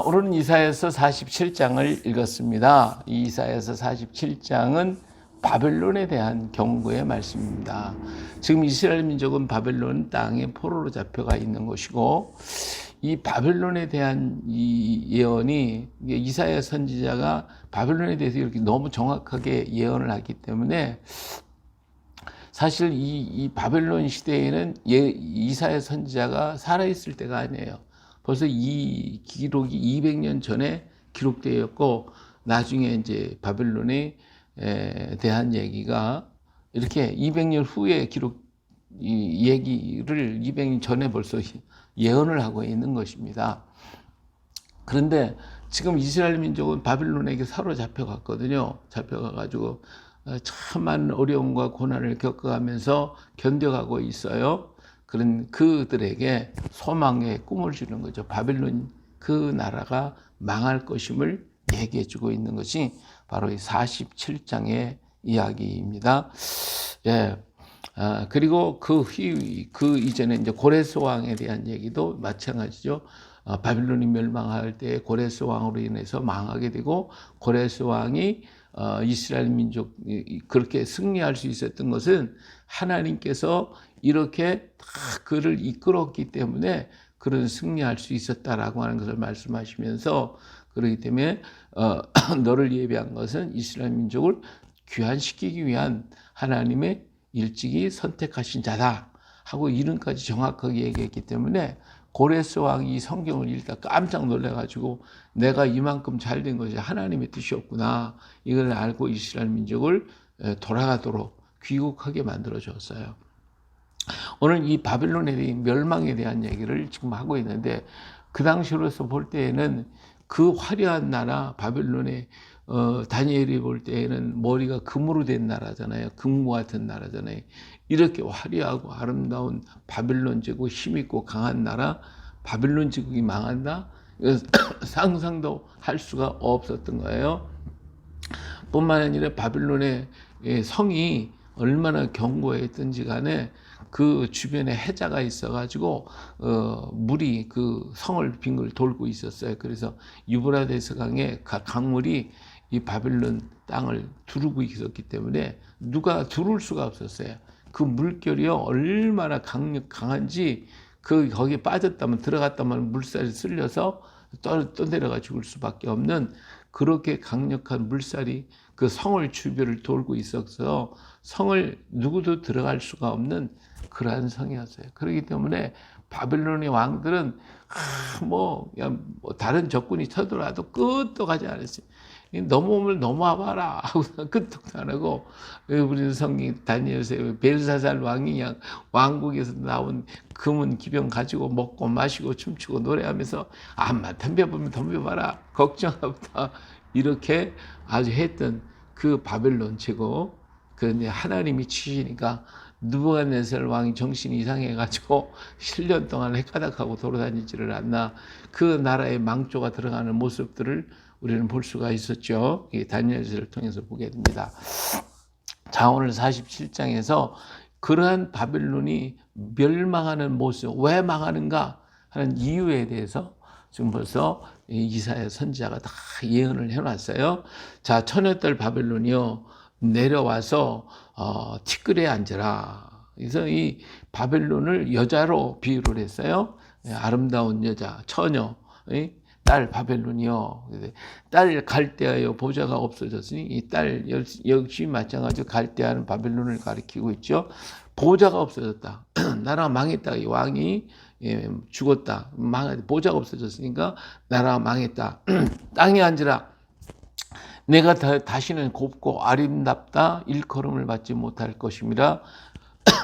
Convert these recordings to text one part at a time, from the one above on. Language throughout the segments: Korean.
오늘은 이사야서 47장을 읽었습니다. 이 이사야서 47장은 바벨론에 대한 경고의 말씀입니다. 지금 이스라엘 민족은 바벨론 땅에 포로로 잡혀가 있는 것이고, 이 바벨론에 대한 이 예언이 이사야 선지자가 바벨론에 대해서 이렇게 너무 정확하게 예언을 하기 때문에 사실 이 바벨론 시대에는 이사야 선지자가 살아있을 때가 아니에요. 벌써 이 기록이 200년 전에 기록되었고, 나중에 이제 바벨론에 대한 얘기가 이렇게 200년 후에 이 얘기를 200년 전에 벌써 예언을 하고 있는 것입니다. 그런데 지금 이스라엘 민족은 바벨론에게 사로잡혀 갔거든요. 잡혀가가지고 참 많은 어려움과 고난을 겪어가면서 견뎌가고 있어요. 그런 그들에게 소망의 꿈을 주는 거죠. 바벨론 그 나라가 망할 것임을 얘기해 주고 있는 것이 바로 이 47장의 이야기입니다. 예. 그리고 그 이전에 이제 고레스 왕에 대한 얘기도 마찬가지죠. 바빌론이 멸망할 때 고레스 왕으로 인해서 망하게 되고, 고레스 왕이 이스라엘 민족 그렇게 승리할 수 있었던 것은 하나님께서 이렇게 다 그를 이끌었기 때문에 그런 승리할 수 있었다라고 하는 것을 말씀하시면서, 그렇기 때문에 너를 예비한 것은 이스라엘 민족을 귀환시키기 위한 하나님의 일찍이 선택하신 자다 하고 이름까지 정확하게 얘기했기 때문에, 고레스 왕이 성경을 읽다 깜짝 놀라가지고 내가 이만큼 잘된 것이 하나님의 뜻이었구나, 이걸 알고 이스라엘 민족을 돌아가도록 귀국하게 만들어 줬어요. 오늘 이 바벨론에 대한 멸망에 대한 얘기를 지금 하고 있는데, 그 당시로서 볼 때에는 그 화려한 나라 바벨론에 다니엘이 볼 때에는 머리가 금으로 된 나라잖아요. 금과 같은 나라잖아요. 이렇게 화려하고 아름다운 바벨론 제국, 힘있고 강한 나라 바벨론 제국이 망한다? 상상도 할 수가 없었던 거예요. 뿐만 아니라 바벨론의 성이 얼마나 견고했던지 간에 그 주변에 해자가 있어가지고 물이 그 성을 빙글 돌고 있었어요. 그래서 유브라데스 강의 강물이 이 바벨론 땅을 두르고 있었기 때문에 누가 두를 수가 없었어요. 그 물결이요 얼마나 강한지, 거기에 빠졌다면, 들어갔다면 물살이 쓸려서 떠내려가 죽을 수밖에 없는 그렇게 강력한 물살이 그 성을 주변을 돌고 있어서 성을 누구도 들어갈 수가 없는 그러한 성이었어요. 그렇기 때문에 바벨론의 왕들은 다른 적군이 쳐들어와도 끝도 가지 않았어요. 넘어오면 넘어와봐라 하고 끝도 안 하고, 우리 성경 다니엘서에 벨사살 왕이 왕국에서 나온 금은 기병 가지고 먹고 마시고 춤추고 노래하면서 암만 덤벼보면 덤벼봐라, 걱정하다, 이렇게 아주 했던 그 바벨론 제국, 그런데 하나님이 치시니까 느부갓네살 왕이 정신이 이상해가지고 7년 동안 헷가닥하고 돌아다니지를 않나, 그 나라의 망조가 들어가는 모습들을 우리는 볼 수가 있었죠. 다니엘서를 통해서 보게 됩니다. 자, 오늘 47장에서 그러한 바벨론이 멸망하는 모습, 왜 망하는가 하는 이유에 대해서 지금 벌써 이사야 선지자가 다 예언을 해놨어요. 자, 처녀딸 바벨론이요 내려와서 티끌에 앉으라. 그래서 이 바벨론을 여자로 비유를 했어요. 아름다운 여자, 처녀, 딸 바벨론이요. 딸 갈대아여 보좌가 없어졌으니, 이 딸 역시 마찬가지로 갈대아는 바벨론을 가리키고 있죠. 보좌가 없어졌다. 나라가 망했다. 이 왕이 죽었다. 보좌가 없어졌으니까 나라가 망했다. 땅에 앉으라. 내가 다시는 곱고 아름답다 일컬음을 받지 못할 것임이라.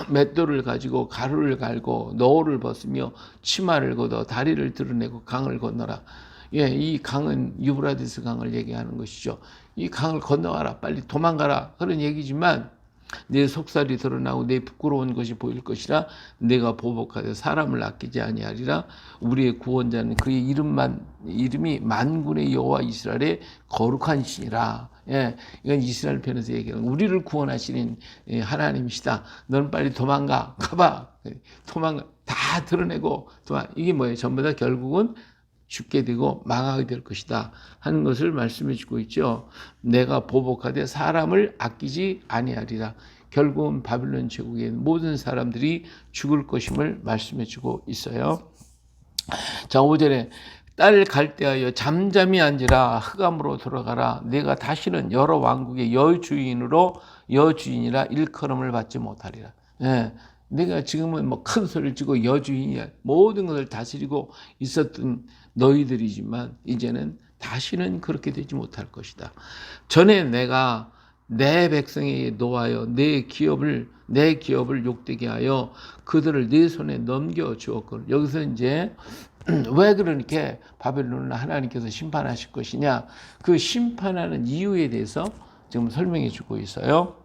맷돌을 가지고 가루를 갈고 너울을 벗으며 치마를 걷어 다리를 드러내고 강을 건너라. 이 강은 유브라데스 강을 얘기하는 것이죠. 이 강을 건너가라, 빨리 도망가라, 그런 얘기지만 내 속살이 드러나고 내 부끄러운 것이 보일 것이라. 내가 보복하여 사람을 아끼지 아니하리라. 우리의 구원자는 그의 이름이 만군의 여호와 이스라엘의 거룩한 신이라. 이건 이스라엘 편에서 얘기하는, 우리를 구원하시는 하나님이시다. 너는 빨리 도망가, 가봐, 도망가, 다 드러내고 이게 뭐예요? 전부 다 결국은 죽게 되고 망하게 될 것이다 하는 것을 말씀해 주고 있죠. 내가 보복하되 사람을 아끼지 아니하리라. 결국은 바빌론 제국의 모든 사람들이 죽을 것임을 말씀해 주고 있어요. 자, 5절에 딸 갈대하여 잠잠히 앉으라. 흑암으로 돌아가라. 내가 다시는 여러 왕국의 여주인이라 일컬음을 받지 못하리라. 예, 내가 지금은 뭐 큰 소리를 치고 여주인이야 모든 것을 다스리고 있었던 너희들이지만 이제는 다시는 그렇게 되지 못할 것이다. 전에 내가 내 백성에게 노하여 내 기업을 욕되게 하여 그들을 내 손에 넘겨 주었거든. 여기서 이제 왜 그렇게 바벨론을 하나님께서 심판하실 것이냐, 그 심판하는 이유에 대해서 지금 설명해 주고 있어요.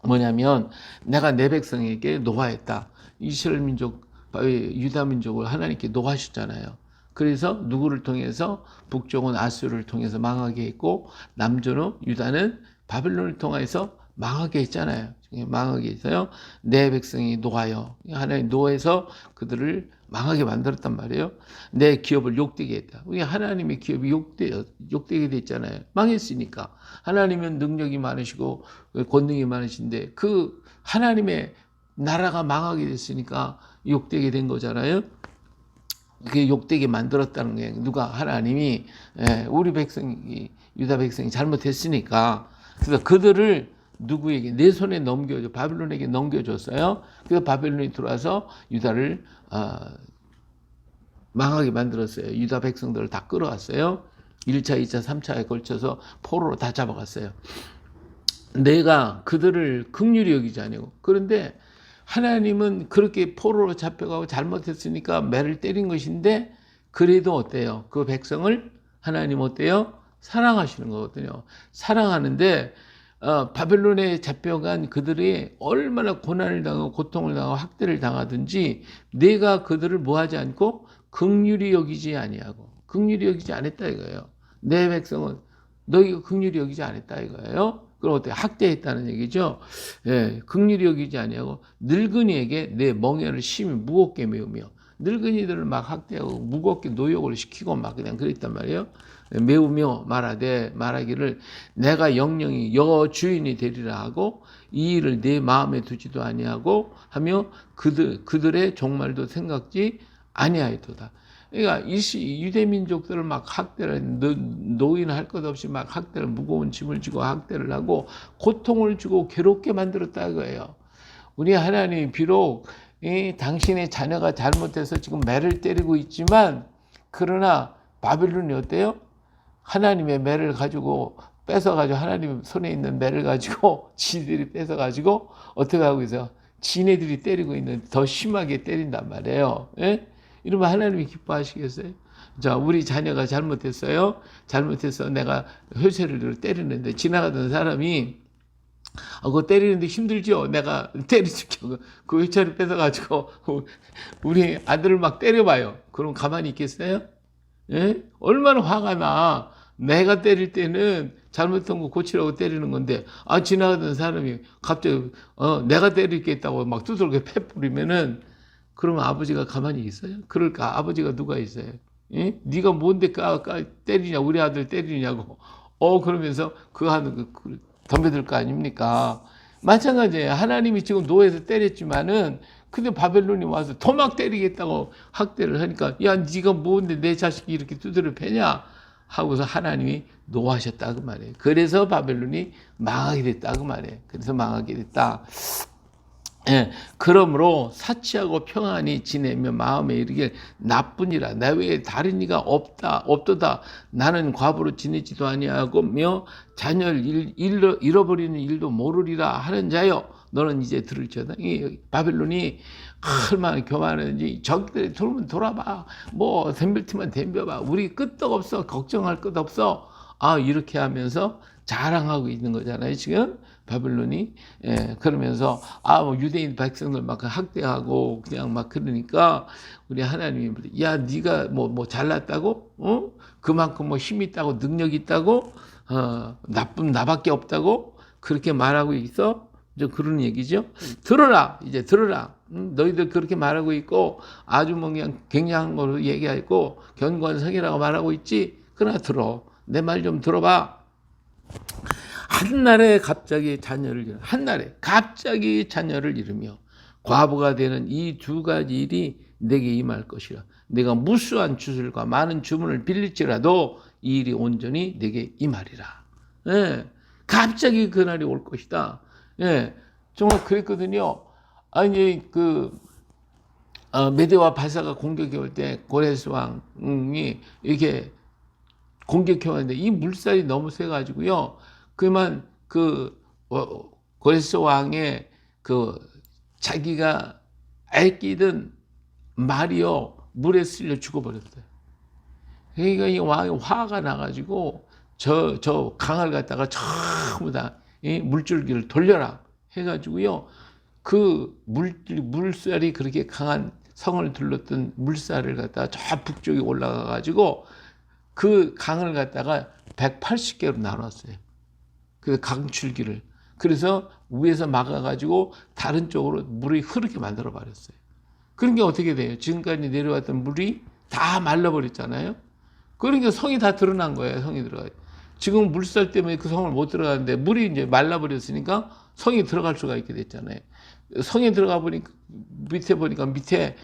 뭐냐면 내가 내 백성에게 노하였다. 이스라엘 민족, 유다 민족을 하나님께 노하셨잖아요. 그래서 누구를 통해서? 북쪽은 아수르를 통해서 망하게 했고 남쪽은 유다는 바벨론을 통해서 망하게 했잖아요. 망하게 했어요. 내 백성이 노하여, 하나님 노해서 그들을 망하게 만들었단 말이에요. 내 기업을 욕되게 했다. 우리 하나님의 기업이 욕되게 됐잖아요. 망했으니까. 하나님은 능력이 많으시고 권능이 많으신데 그 하나님의 나라가 망하게 됐으니까 욕되게 된 거잖아요. 그게 욕되게 만들었다는 게 누가? 하나님이. 우리 백성이, 유다 백성이 잘못했으니까. 그래서 그들을 누구에게? 내 손에 넘겨줘. 바빌론에게 넘겨줬어요. 그래서 바빌론이 들어와서 유다를 망하게 만들었어요. 유다 백성들을 다 끌어왔어요. 1차, 2차, 3차에 걸쳐서 포로로 다 잡아갔어요. 내가 그들을 긍휼히 여기지 아니고. 그런데 하나님은 그렇게 포로로 잡혀가고 잘못했으니까 매를 때린 것인데 그래도 어때요? 그 백성을 하나님 어때요? 사랑하시는 거거든요. 사랑하는데 바벨론에 잡혀간 그들이 얼마나 고난을 당하고 고통을 당하고 학대를 당하든지 내가 그들을 뭐하지 않고 긍휼히 여기지 아니하고, 긍휼히 여기지 않았다 이거예요. 내 백성은 너희가 긍휼히 여기지 않았다 이거예요. 그럼 어때? 학대했다는 얘기죠. 예, 긍휼히 여기지 아니하고 늙은이에게 내 멍에를 심히 무겁게 메우며, 늙은이들을 막 학대하고 무겁게 노역을 시키고 막 그냥 그랬단 말이에요. 메우며 말하기를 내가 영영이 여주인이 되리라 하고 이 일을 내 마음에 두지도 아니하고 하며 그들의 종말도 생각지 아니하였도다. 그러니까 유대 민족들을 막 학대를, 노인 할 것 없이 막 학대를, 무거운 짐을 지고 학대를 하고 고통을 주고 괴롭게 만들었다 이거예요. 우리 하나님이 비록 당신의 자녀가 잘못해서 지금 매를 때리고 있지만, 그러나 바빌론이 어때요? 하나님의 매를 가지고 뺏어가지고, 하나님 손에 있는 매를 가지고 지들이 뺏어가지고 어떻게 하고 있어요? 지네들이 때리고 있는 더 심하게 때린단 말이에요. 예? 이러면 하나님이 기뻐하시겠어요? 자, 우리 자녀가 잘못했어요. 잘못해서 내가 회초리를 때리는데 지나가던 사람이 그거 때리는데 힘들죠? 내가 때리죠. 그 회초리 뺏어가지고 우리 아들을 막 때려봐요. 그럼 가만히 있겠어요? 예? 얼마나 화가 나. 내가 때릴 때는 잘못한 거 고치라고 때리는 건데, 지나가던 사람이 갑자기 내가 때리겠다고 막 두들겨 패 뿌리면은, 그러면 아버지가 가만히 있어요? 그럴까? 아버지가 누가 있어요? 예? 네가 뭔데 때리냐? 우리 아들 때리냐고. 그러면서 그거 하는 거 덤벼들 거 아닙니까? 마찬가지예요. 하나님이 지금 노예에서 때렸지만은, 근데 바벨론이 와서 토막 때리겠다고 학대를 하니까, 야, 네가 뭔데 내 자식이 이렇게 두드려 패냐? 하고서 하나님이 노하셨다 그 말이에요. 그래서 바벨론이 망하게 됐다 그 말이에요. 그래서 망하게 됐다. 예, 그러므로 사치하고 평안히 지내며 마음에 이르길 나뿐이라 내 외에 다른 이가 없도다. 나는 과부로 지내지도 아니하고며 자녀를 잃어버리는 일도 모르리라 하는 자여, 너는 이제 들을지어다. 이 바벨론이 얼마나 교만한지, 적들이 돌면 돌아봐, 뭐 덤빌 덤벼봐, 우리 끄떡 없어, 걱정할 것 없어, 이렇게 하면서 자랑하고 있는 거잖아요 지금 바벨론이. 그러면서 뭐 유대인 백성들 막 학대하고 그냥 막 그러니까 우리 하나님이, 야, 네가 뭐 잘났다고? 그만큼 뭐 힘 있다고, 능력 있다고, 나쁜 나밖에 없다고 그렇게 말하고 있어? 그런 얘기죠. 들어라, 이제 들어라. 너희들 그렇게 말하고 있고 아주 뭐 그냥 굉장한 걸로 얘기하고 견고한 성이라고 말하고 있지. 그러나 들어. 내 말 좀 들어봐. 한날에 갑자기 자녀를 잃으며 과부가 되는 이 두 가지 일이 내게 임할 것이라. 내가 무수한 주술과 많은 주문을 빌릴지라도 이 일이 온전히 내게 임하리라. 예, 갑자기 그날이 올 것이다. 예, 정말 그랬거든요. 아니 메대와 바사가 공격해 올 때 고레스 왕이 이렇게 공격해 왔는데 이 물살이 너무 세가지고요. 그만 고레스 왕의 자기가 애끼던 말이요 물에 쓸려 죽어버렸어요. 그러니까 이 왕이 화가 나가지고 저 강을 갖다가 전부 다 물줄기를 돌려라 해가지고요. 그 물살이 그렇게 강한 성을 둘렀던 물살을 갖다가 저 북쪽에 올라가가지고 그 강을 갖다가 180개로 나눴어요. 그 강줄기를. 그래서 위에서 막아가지고 다른 쪽으로 물이 흐르게 만들어 버렸어요. 그런 게 어떻게 돼요? 지금까지 내려왔던 물이 다 말라버렸잖아요. 그러니까 성이 다 드러난 거예요. 성이 들어가요. 지금 물살 때문에 그 성을 못 들어가는데 물이 이제 말라버렸으니까 성이 들어갈 수가 있게 됐잖아요. 성에 들어가 보니까 밑에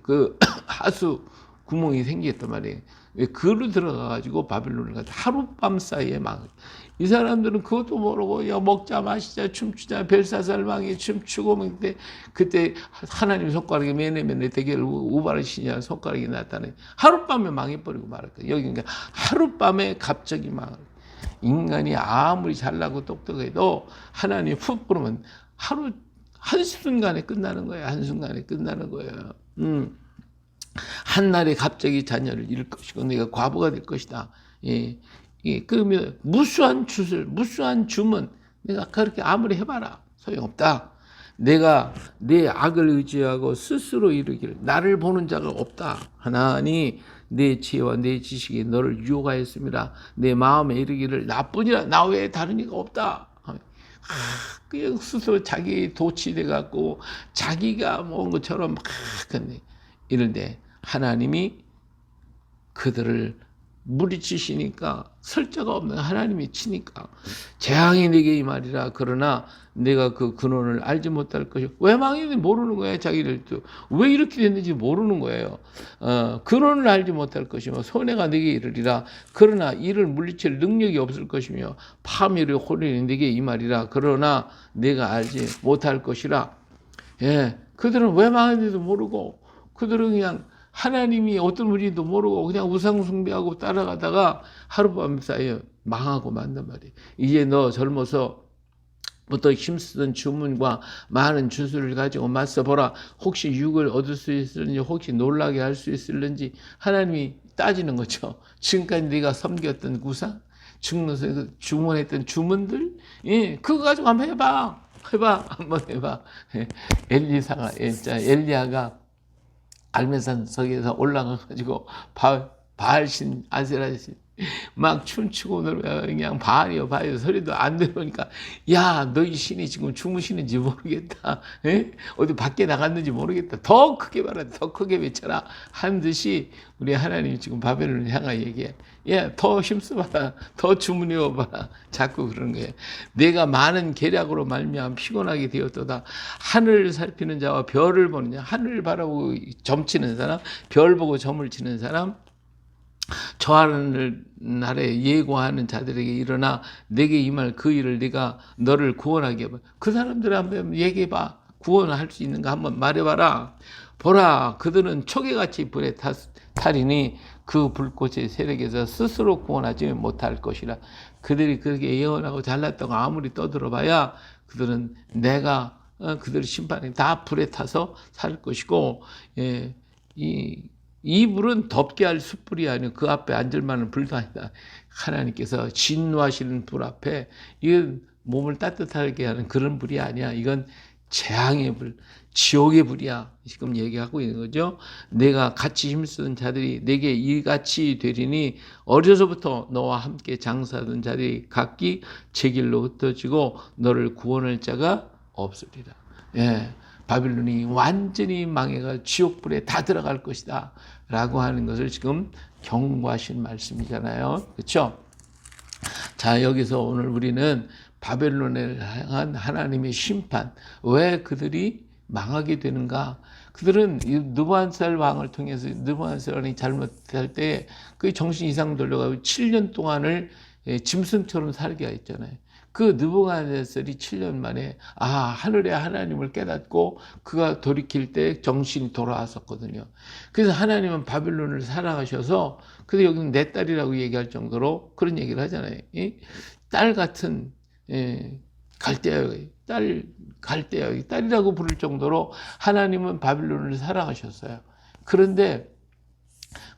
그 하수 구멍이 생겼단 말이에요. 그로 들어가가지고 바벨론을 가서 하룻밤 사이에 이 사람들은 그것도 모르고 야 먹자 마시자 춤추자 벨사살망이 춤추고 그때 하나님 손가락에 매네매네 대결 우발의 신이라는 손가락이 나타나요. 하룻밤에 망해버리고 말할 거예요. 여기 그러니까 하룻밤에 갑자기 인간이 아무리 잘나고 똑똑해도 하나님이 푹 부르면 한순간에 끝나는 거예요. 한순간에 끝나는 거예요. 한날에 갑자기 자녀를 잃을 것이고 내가 과부가 될 것이다. 그러면 무수한 주문 내가 그렇게 아무리 해봐라 소용없다. 내가 내 악을 의지하고 스스로 이르기를 나를 보는 자가 없다 하나니 내 지혜와 내 지식이 너를 유혹하였습니다. 내 마음에 이르기를 나뿐이라 나 외에 다른 이가 없다. 그냥 스스로 자기 도취돼 갖고 자기가 모은 것처럼 막 이런데 하나님이 그들을 무리치시니까 설자가 없는 하나님이 치니까 재앙이 내게 이 말이라. 그러나 내가 그 근원을 알지 못할 것이고 왜 망했는지 모르는 거예요. 자기를 왜 이렇게 됐는지 모르는 거예요. 근원을 알지 못할 것이며 손해가 내게 이르리라. 그러나 이를 물리칠 능력이 없을 것이며 파멸의 혼인이 내게 이 말이라. 그러나 내가 알지 못할 것이라. 예, 그들은 왜 망했는지도 모르고 그들은 그냥 하나님이 어떤 분인지도 모르고 그냥 우상 숭배하고 따라가다가 하룻밤 사이에 망하고 만단 말이에요. 이제 너 젊어서 부터 힘쓰던 주문과 많은 주술을 가지고 맞서보라. 혹시 유익을 얻을 수 있을는지 혹시 놀라게 할 수 있을는지 하나님이 따지는 거죠. 지금까지 네가 섬겼던 우상 주문했던 주문들 그거 가지고 한번 해봐. 한번 해봐. 엘리야가 갈멜산 석에서 올라가가지고 바알신 아세라신 막 춤추고 놀면 그냥 바알이요 소리도 안 들어오니까 야 너희 신이 지금 주무시는지 모르겠다. 어디 밖에 나갔는지 모르겠다. 더 크게 말하라. 더 크게 외쳐라. 한 듯이 우리 하나님이 지금 바벨론을 향하여 얘기해. 더 힘써봐라. 더 주문해봐라. 자꾸 그러는 거예요. 내가 많은 계략으로 말미암아 피곤하게 되었도다. 하늘을 살피는 자와 별을 보는 자, 하늘을 바라보고 점치는 사람, 별 보고 점을 치는 사람, 저 하늘날에 예고하는 자들에게 일어나 내게 임할 그 일을 네가 너를 구원하게 해봐. 그 사람들 한번 얘기해봐. 구원할 수 있는가 한번 말해봐라. 보라 그들은 초계같이 불에 타리니 그 불꽃의 세력에서 스스로 구원하지 못할 것이라. 그들이 그렇게 예언하고 잘났다고 아무리 떠들어봐야 그들은 내가 그들의 심판이 다 불에 타서 살 것이고 이 불은 덥게 할 숯불이 아니고 그 앞에 앉을 만한 불도 아니다. 하나님께서 진노하시는 불 앞에 이건 몸을 따뜻하게 하는 그런 불이 아니야. 이건 재앙의 불, 지옥의 불이야. 지금 얘기하고 있는 거죠. 내가 같이 힘쓰던 자들이 내게 이같이 되리니 어려서부터 너와 함께 장사하던 자들이 각기 제 길로 흩어지고 너를 구원할 자가 없으리라. 바빌론이 완전히 망해가 지옥불에 다 들어갈 것이다 라고 하는 것을 지금 경고하신 말씀이잖아요. 그렇죠? 자, 여기서 오늘 우리는 바벨론을 향한 하나님의 심판, 왜 그들이 망하게 되는가? 그들은 느부갓네살 왕을 통해서 느부갓네살 왕이 잘못할 때 그 정신 이상 돌려가지고 7년 동안을 짐승처럼 살게 했잖아요. 그 느부갓네살이 7년 만에 하늘의 하나님을 깨닫고 그가 돌이킬 때 정신이 돌아왔었거든요. 그래서 하나님은 바빌론을 사랑하셔서, 근데 여기는 내 딸이라고 얘기할 정도로 그런 얘기를 하잖아요. 딸 같은 갈대아, 딸이라고 부를 정도로 하나님은 바빌론을 사랑하셨어요. 그런데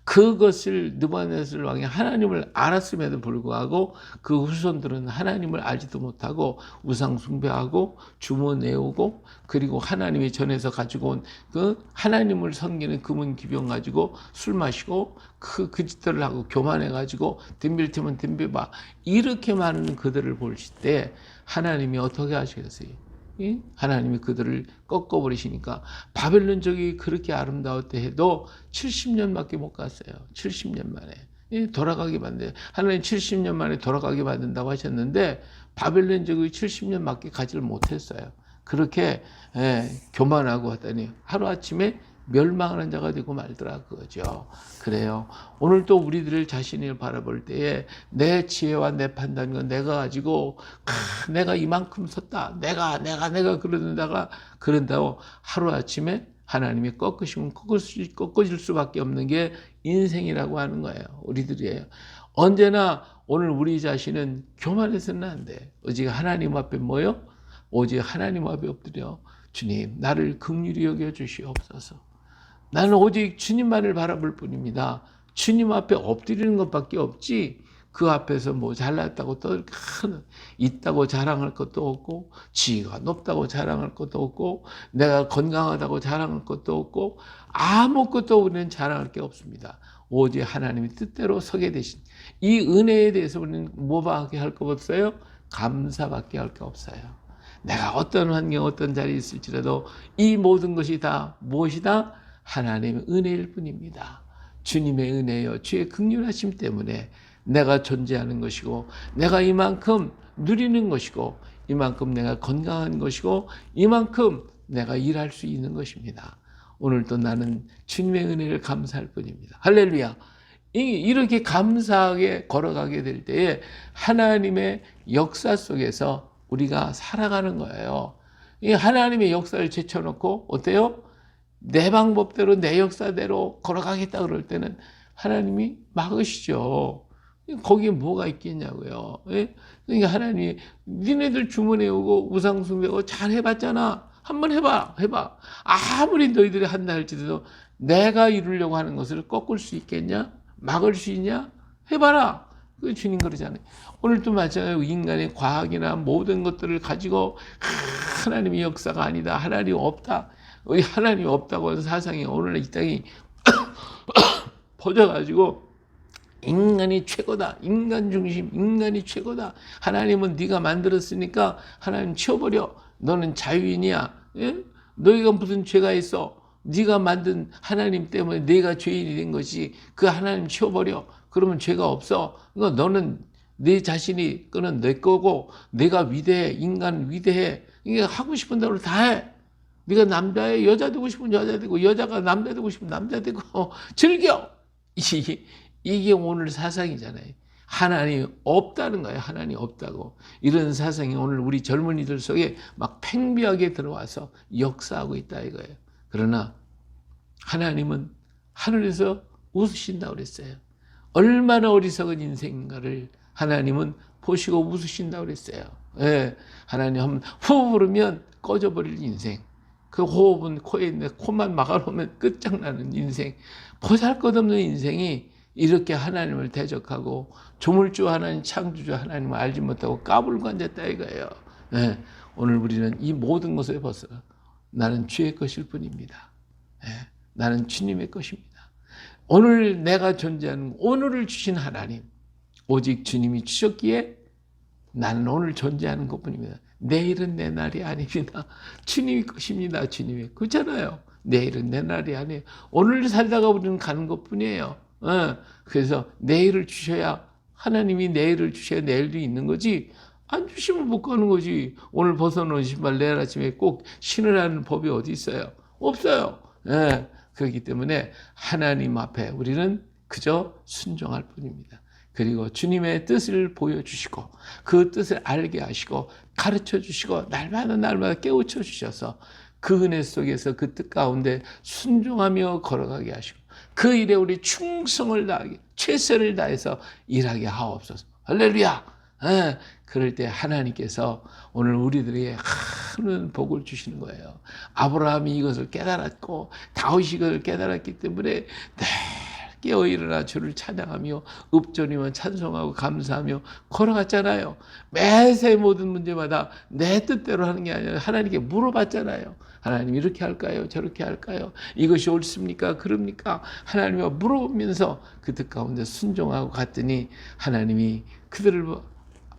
그것을 느부갓네살 왕이 하나님을 알았음에도 불구하고 그 후손들은 하나님을 알지도 못하고 우상 숭배하고 주문 내오고, 그리고 하나님이 전에서 가지고 온 그 하나님을 섬기는 금은 기병 가지고 술 마시고 그 짓들을 하고 교만해 가지고 덤빌 테면 덤벼봐, 이렇게 많은 그들을 보실 때 하나님이 어떻게 하시겠어요? 하나님이 그들을 꺾어버리시니까 바벨론족이 그렇게 아름다웠다 해도 70년밖에 못 갔어요. 70년 만에 돌아가게 만든, 하나님 70년 만에 돌아가게 만든다고 하셨는데 바벨론족이 70년밖에 가지를 못했어요. 그렇게 교만하고 하더니 하루아침에 멸망하는 자가 되고 말더라 그거죠. 그래요. 오늘 또 우리들 자신을 바라볼 때에 내 지혜와 내 판단과 내가 가지고 내가 이만큼 섰다, 내가 그런다고 하루아침에 하나님이 꺾으시면 꺾어질 수밖에 없는 게 인생이라고 하는 거예요. 우리들이에요. 언제나 오늘 우리 자신은 교만해서는 안 돼. 오직 하나님 앞에 뭐요? 오직 하나님 앞에 엎드려 주님 나를 긍휼히 여겨 주시옵소서. 나는 오직 주님만을 바라볼 뿐입니다. 주님 앞에 엎드리는 것밖에 없지, 그 앞에서 뭐 잘났다고 있다고 자랑할 것도 없고, 지위가 높다고 자랑할 것도 없고, 내가 건강하다고 자랑할 것도 없고, 아무것도 우리는 자랑할 게 없습니다. 오직 하나님의 뜻대로 서게 되신 이 은혜에 대해서 우리는 뭐밖에 할 거 없어요? 감사밖에 할 게 없어요. 내가 어떤 환경, 어떤 자리에 있을지라도 이 모든 것이 다 무엇이다? 하나님의 은혜일 뿐입니다. 주님의 은혜요, 주의 긍휼하심 때문에 내가 존재하는 것이고, 내가 이만큼 누리는 것이고, 이만큼 내가 건강한 것이고, 이만큼 내가 일할 수 있는 것입니다. 오늘도 나는 주님의 은혜를 감사할 뿐입니다. 할렐루야. 이렇게 감사하게 걸어가게 될 때에 하나님의 역사 속에서 우리가 살아가는 거예요. 이 하나님의 역사를 제쳐놓고 어때요? 내 방법대로 내 역사대로 걸어가겠다 그럴 때는 하나님이 막으시죠. 거기에 뭐가 있겠냐고요. 그러니까 하나님이 니네들 주문해오고 우상숭배하고 잘 해봤잖아. 한번 해봐. 아무리 너희들이 한다 할지라도 내가 이루려고 하는 것을 꺾을 수 있겠냐? 막을 수 있냐? 해봐라. 그 주님 그러잖아요. 오늘도 마찬가지로 인간의 과학이나 모든 것들을 가지고 하나님의 역사가 아니다, 하나님 없다, 하나님 없다고 하는 사상이 오늘 이 땅이 퍼져가지고 인간이 최고다, 인간 중심, 인간이 최고다, 하나님은 네가 만들었으니까 하나님 치워버려, 너는 자유인이야, 너희가 무슨 죄가 있어, 네가 만든 하나님 때문에 네가 죄인이 된 것이, 그 하나님 치워버려, 그러면 죄가 없어. 그러니까 너는 네 자신이 그는 내 거고, 내가 위대해, 인간 위대해, 이게 하고 싶은 대로 다 해. 네가 남자에 여자 되고 싶으면 여자 되고, 여자가 남자 되고 싶으면 남자 되고 즐겨. 이게 오늘 사상이잖아요. 하나님 없다는 거예요. 하나님 없다고. 이런 사상이 오늘 우리 젊은이들 속에 막 팽배하게 들어와서 역사하고 있다 이거예요. 그러나 하나님은 하늘에서 웃으신다고 그랬어요. 얼마나 어리석은 인생인가를 하나님은 보시고 웃으신다고 그랬어요. 하나님 한번 후 부르면 꺼져버릴 인생. 그 호흡은 코에 있는데 코만 막아놓으면 끝장나는 인생. 보잘것없는 인생이 이렇게 하나님을 대적하고 조물주 하나님, 창조주 하나님을 알지 못하고 까불고 앉았다 이거예요. 오늘 우리는 이 모든 것을 벗어 나는 주의 것일 뿐입니다. 나는 주님의 것입니다. 오늘 내가 존재하는 오늘을 주신 하나님, 오직 주님이 주셨기에 나는 오늘 존재하는 것뿐입니다. 내일은 내 날이 아닙니다. 주님이 것입니다. 주님이. 그렇잖아요. 내일은 내 날이 아니에요. 오늘 살다가 우리는 가는 것뿐이에요. 그래서 내일을 주셔야, 하나님이 내일을 주셔야 내일도 있는 거지, 안 주시면 못 가는 거지. 오늘 벗어놓은 신발 내일 아침에 꼭 신으라는 법이 어디 있어요? 없어요. 그렇기 때문에 하나님 앞에 우리는 그저 순종할 뿐입니다. 그리고 주님의 뜻을 보여주시고 그 뜻을 알게 하시고 가르쳐 주시고 날마다 깨우쳐 주셔서 그 은혜 속에서 그 뜻 가운데 순종하며 걸어가게 하시고 그 일에 우리 충성을 다하게 최선을 다해서 일하게 하옵소서. 할렐루야. 그럴 때 하나님께서 오늘 우리들에게 큰 복을 주시는 거예요. 아브라함이 이것을 깨달았고 다윗이 이것을 깨달았기 때문에 늘 깨어 일어나 주를 찬양하며 읍조리며 찬송하고 감사하며 걸어갔잖아요. 매세 모든 문제마다 내 뜻대로 하는 게 아니라 하나님께 물어봤잖아요. 하나님 이렇게 할까요? 저렇게 할까요? 이것이 옳습니까? 그럽니까? 하나님과 물어보면서 그 뜻 가운데 순종하고 갔더니 하나님이 그들을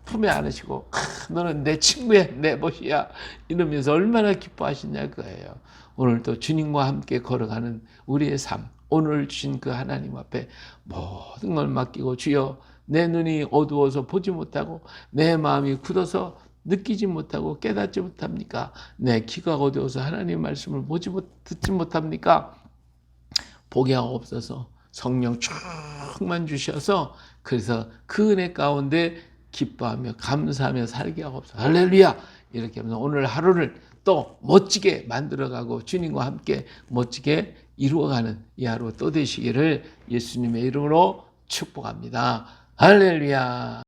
품에 안으시고 너는 내 친구야, 내 벗이야 이러면서 얼마나 기뻐하시냐 그거예요. 오늘 또 주님과 함께 걸어가는 우리의 삶, 오늘 주신 그 하나님 앞에 모든 걸 맡기고 주여 내 눈이 어두워서 보지 못하고 내 마음이 굳어서 느끼지 못하고 깨닫지 못합니까? 내 귀가 어두워서 하나님의 말씀을 듣지 못합니까? 보게 하옵소서. 성령 충만 주셔서 그래서 그 은혜 가운데 기뻐하며 감사하며 살게 하옵소서. 할렐루야. 이렇게 하면서 오늘 하루를 또 멋지게 만들어가고 주님과 함께 멋지게 이루어가는 이 하루 또 되시기를 예수님의 이름으로 축복합니다. 할렐루야.